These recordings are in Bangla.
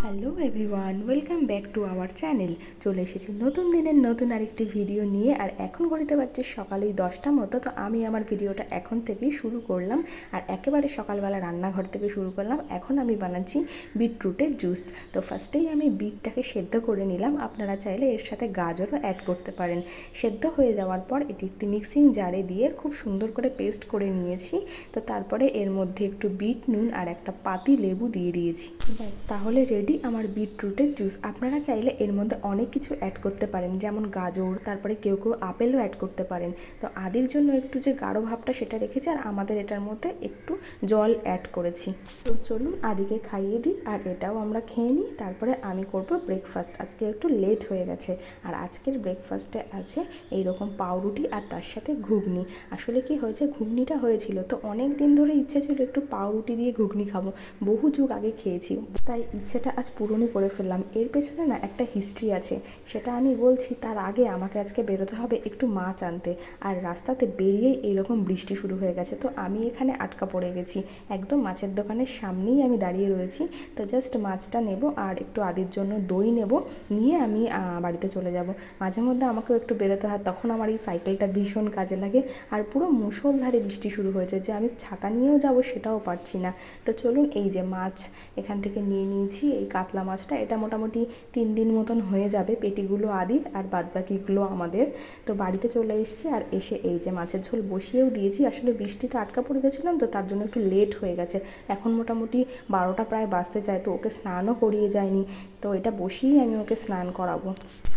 Hello everyone, welcome back to our channel. চলে এসেছি নতুন দিনের নতুন আরেকটি ভিডিও নিয়ে। আর এখন ঘড়িতে পারছি সকালেই 10টা মতো। তো আমি আমার ভিডিওটা এখন থেকেই শুরু করলাম, আর একেবারে সকালবেলা রান্নাঘর থেকে শুরু করলাম। এখন আমি বানাচ্ছি বিটরুটের জুস। তো ফার্স্টেই আমি বিটটাকে সেদ্ধ করে নিলাম। আপনারা চাইলে এর সাথে গাজরও অ্যাড করতে পারেন। সেদ্ধ হয়ে যাওয়ার পর এটি একটি মিক্সিং জারে দিয়ে খুব সুন্দর করে পেস্ট করে নিয়েছি। তো তারপরে এর মধ্যে একটু বিট নুন আর একটা পাতি লেবু দিয়ে দিয়েছি। ব্যাস, তাহলে রেডি আমার বিটরুটের জুস। আপনারা চাইলে এর মধ্যে অনেক কিছু অ্যাড করতে পারেন, যেমন গাজর, তারপরে কেউ কেউ আপেলও অ্যাড করতে পারেন। তো আদির জন্য একটু যে গাঢ় ভাবটা সেটা রেখেছি, আর আমাদের এটার মধ্যে একটু জল অ্যাড করেছি। তো চলুন আদিকে খাইয়ে দিই, আর এটাও আমরা খেয়ে নিই। তারপরে আমি করব ব্রেকফাস্ট। আজকে একটু লেট হয়ে গেছে, আর আজকের ব্রেকফাস্টে আছে এইরকম পাউরুটি আর তার সাথে ঘুগনি। আসলে কি হয়েছে, ঘুগনিটা হয়েছিল তো অনেক দিন ধরে ইচ্ছে ছিল একটু পাউরুটি দিয়ে ঘুগনি খাবো, বহু যুগ আগে খেয়েছি, তাই ইচ্ছেটা আজ পূরণই করে ফেললাম। এর পেছনে না একটা হিস্ট্রি আছে, সেটা আমি বলছি। তার আগে আমাকে আজকে বেরোতে হবে একটু মাছ আনতে, আর রাস্তাতে বেরিয়েই এইরকম বৃষ্টি শুরু হয়ে গেছে। তো আমি এখানে আটকা পড়ে গেছি, একদম মাছের দোকানের সামনেই আমি দাঁড়িয়ে রয়েছি। তো জাস্ট মাছটা নেব আর একটু আদির জন্য দই নেব, নিয়ে আমি বাড়িতে চলে যাব। মাঝে মধ্যে আমাকেও একটু বেরোতে হয়, তখন আমার এই সাইকেলটা ভীষণ কাজে লাগে। আর পুরো মুষলধারে বৃষ্টি শুরু হয়েছে, যে আমি ছাতা নিয়েও যাব সেটাও পারছি না। তো চলুন, এই যে মাছ এখান থেকে নিয়ে নিয়েছি, এই কাতলা মাছটা। এটা মোটামুটি 3 দিন মতন হয়ে যাবে। পেটিগুলো আদির আর বাদবাকিগুলো আমাদের। তো বাড়িতে চলে এসেছি, আর এসে এই যে মাছের ঝোল বসিয়েও দিয়েছি। আসলে বৃষ্টিতে আটকা পড়ে গেছিলাম, তো তার জন্য একটু লেট হয়ে গেছে। এখন মোটামুটি 12টা প্রায় বাজতে চায়, তো ওকে স্নানও করিয়ে যায়নি। তো এটা বসিয়েই আমি ওকে স্নান করাবো।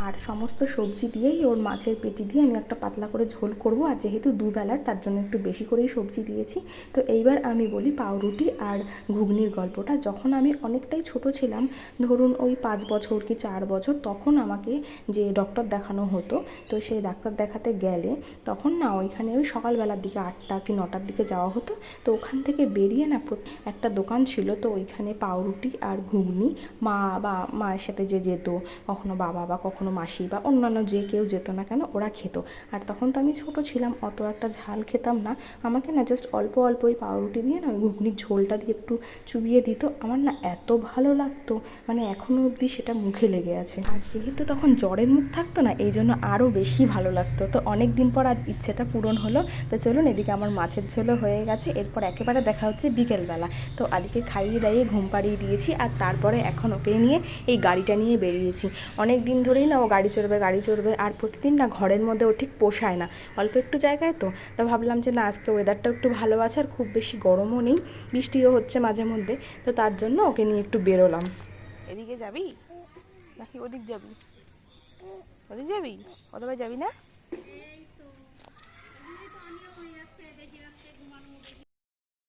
আর সমস্ত সবজি দিয়েই ওর মাছের পেটি দিয়ে আমি একটা পাতলা করে ঝোল করব। আর যেহেতু দুবেলার, তার জন্য একটু বেশি করেই সবজি দিয়েছি। তো এইবার আমি বলি পাউরুটি আর ঘুগনির গল্পটা। যখন আমি অনেকটাই ছোট ছিলাম, ধরুন ওই 5 বছর কি 4 বছর, তখন আমাকে যে ডক্টর দেখানো হতো, তো সেই ডাক্তার দেখাতে গেলে তখন না ওইখানে ওই সকালবেলার দিকে 8টা কি 9টার দিকে যাওয়া হতো। তো ওখান থেকে বেরিয়ে না একটা দোকান ছিল, তো ওইখানে পাউরুটি আর ঘুগনি মা বা মায়ের সাথে যে যেত, কখনো বাবা বা কখনো মাসি বা অন্যান্য যে কেউ যেত না কেন, ওরা খেত। আর তখন তো আমি ছোট ছিলাম, অত একটা ঝাল খেতাম না। আমাকে না জাস্ট অল্প অল্প ওই পাউরুটি দিয়ে না ওই ঘুগনির ঝোলটা দিয়ে একটু চুবিয়ে দিত। আমার না এত ভালো লাগতো, মানে এখনও অবধি সেটা মুখে লেগে আছে। আর যেহেতু তখন জ্বরের মুখ থাকতো না, এই জন্য আরও বেশি ভালো লাগতো। তো অনেক দিন পর আজ ইচ্ছেটা পূরণ হলো। তো চলুন, এদিকে আমার মাছের ঝোলও হয়ে গেছে। এরপর একেবারে দেখা হচ্ছে বিকেলবেলা। তো আদিকে খাইয়ে দাইয়ে ঘুম পাড়িয়ে দিয়েছি, আর তারপরে এখন ওকে নিয়ে এই গাড়িটা নিয়ে বেরিয়েছি। অনেক দিন ধরেই না ও গাড়ি চড়বে গাড়ি চড়বে, আর প্রতিদিন না ঘরের মধ্যে ও ঠিক পোষায় না, অল্প একটু জায়গায়। তো ভাবলাম যে না, আজকে ওয়েদারটা একটু ভালো আছে, আর খুব বেশি গরমও নেই, বৃষ্টিও হচ্ছে মাঝে মধ্যে। তো তার জন্য ওকে নিয়ে একটু বেরোলাম। এদিকে যাবি নাকি ওদিক যাবি? ওদিক যাবি? অথবা যাবি না?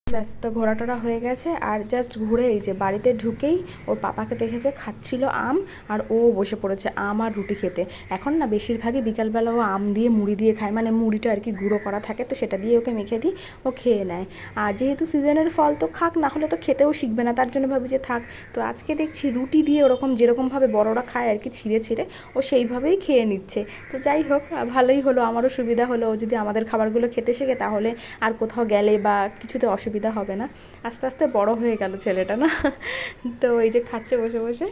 ব্যস্ত ঘোরাটোরা হয়ে গেছে, আর জাস্ট ঘুরে এই যে বাড়িতে ঢুকেই ওর পাপাকে দেখেছে খাচ্ছিল আম, আর ও বসে পড়েছে আম আর রুটি খেতে। এখন না বেশিরভাগই বিকালবেলা ও আম দিয়ে মুড়ি দিয়ে খায়, মানে মুড়িটা আর কি গুঁড়ো করা থাকে, তো সেটা দিয়ে ওকে মেখে দিই, ও খেয়ে নেয়। আর যেহেতু সিজনের ফল, তো খাক, না হলে তো খেতেও শিখবে না, তার জন্য ভাবি যে থাক। তো আজকে দেখছি রুটি দিয়ে ওরকম যেরকমভাবে বড়রা খায় আর কি, ছিঁড়ে ছিঁড়ে ও সেইভাবেই খেয়ে নিচ্ছে। তো যাই হোক, ভালোই হলো, আমারও সুবিধা হলো। ও যদি আমাদের খাবারগুলো খেতে শেখে, তাহলে আর কোথাও গেলে বা কিছুতে অসুবিধা হবে না। আস্তে আস্তে বড় হয়ে গেল ছেলেটা না। তো এই যে খাচ্ছে বসে বসে।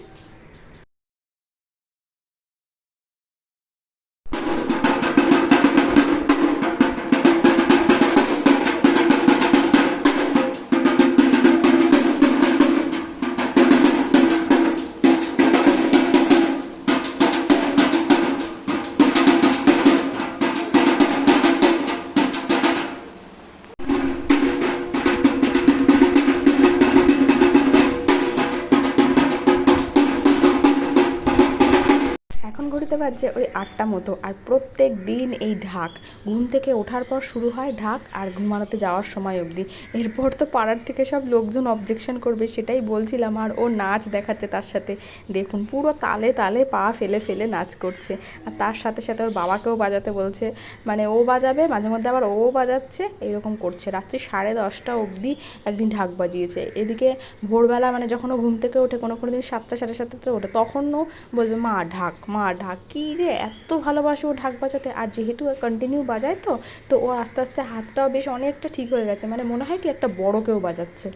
এখন ঘড়িতে বাজছে ওই 8টা মতো। আর প্রত্যেক দিন এই ঢাক, ঘুম থেকে ওঠার পর শুরু হয় ঢাক, আর ঘুমানোতে যাওয়ার সময় অবধি। এরপর তো পাড়ার থেকে সব লোকজন অবজেকশন করবে, সেটাই বলছিলাম। আর ও নাচ দেখাচ্ছে তার সাথে, দেখুন পুরো তালে তালে পা ফেলে ফেলে নাচ করছে। আর তার সাথে সাথে ওর বাবাকেও বাজাতে বলছে, মানে ও বাজাবে, মাঝে মধ্যে আবার ও বাজাচ্ছে, এরকম করছে। রাত্রি 10:30 অবধি একদিন ঢাক বাজিয়েছে। এদিকে ভোরবেলা, মানে যখন ও ঘুম থেকে ওঠে, কোনো কোনো দিন 7টা 7:30 ওঠে, তখনও বলবে মা ঢাক, মা ঢাক কি যে এত ভালোবাসে ও ঢাক বাজাতে। আর যেহেতু কন্টিনিউ বাজায় তো ও আস্তে আস্তে হাতটাও বেশ অনেকটা ঠিক হয়ে গেছে, মানে মনে হয় কি একটা বড় কেউ বাজাচ্ছে।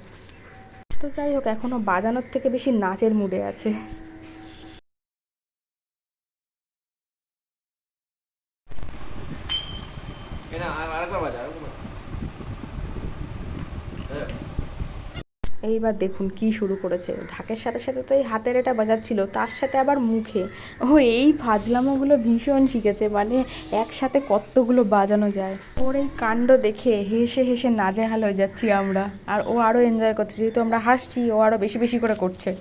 তো যাই হোক, এখনও বাজানোর থেকে বেশি নাচের মুডে আছে। এইবার দেখুন কি শুরু করেছে, ঢাকের সাথে সাথে তো এই হাতের এটা বাজাচ্ছিল, তার সাথে আবার মুখে। ও এই ফাজলামোগুলো ভীষণ শিখেছে, মানে একসাথে কতগুলো বাজানো যায়। ওর এই কাণ্ড দেখে হেসে হেসে নাজেহাল হয়ে যাচ্ছি আমরা, আর ও আরও এনজয় করছে, যেহেতু আমরা হাসছি ও আরও বেশি বেশি করে করছে।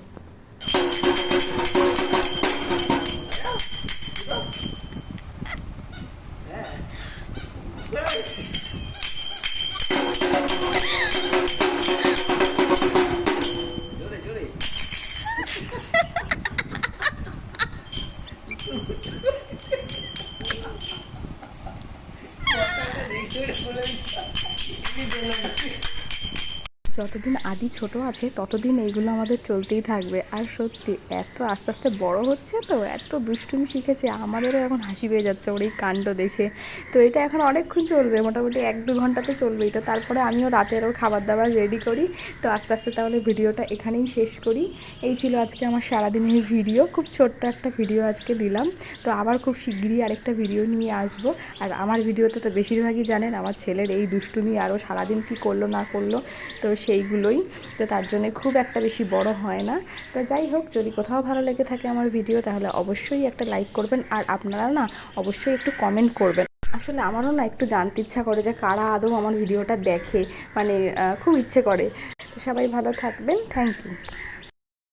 যতদিন আদি ছোট আছে ততদিন এইগুলো আমাদের চলতেই থাকবে। আর সত্যি এত আস্তে আস্তে বড় হচ্ছে, তো এত দুষ্টুমি শিখেছে, আমাদেরও এখন হাসি পেয়ে যাচ্ছে ওর এই কাণ্ড দেখে। তো এটা এখন অনেকক্ষণ চলবে, মোটামুটি 1-2 ঘন্টা তো চলবেই। তো তারপরে আমিও রাতের ওর খাবার দাবার রেডি করি। তো আস্তে আস্তে তাহলে ভিডিওটা এখানেই শেষ করি। এই ছিল আজকে আমার সারাদিনের ভিডিও, খুব ছোট্ট একটা ভিডিও আজকে দিলাম। তো আবার খুব শিগগিরই আরেকটা ভিডিও নিয়ে আসবো। আর আমার ভিডিওতে তো বেশিরভাগই জানেন আমার ছেলের এই দুষ্টুমি, আরও সারাদিন কী করলো না করলো, তো সেইগুলোই। তো তার জন্যে খুব একটা বেশি বড় হয় না। তো যাই হোক, যদি কোথাও ভালো লেগে থাকে আমার ভিডিও, তাহলে অবশ্যই একটা লাইক করবেন। আর আপনারা না অবশ্যই একটু কমেন্ট করবেন। আসলে আমারও না একটু জানতে ইচ্ছা করে যে কারা আদৌ আমার ভিডিওটা দেখে, মানে খুব ইচ্ছে করে। তো সবাই ভালো থাকবেন, থ্যাংক ইউ।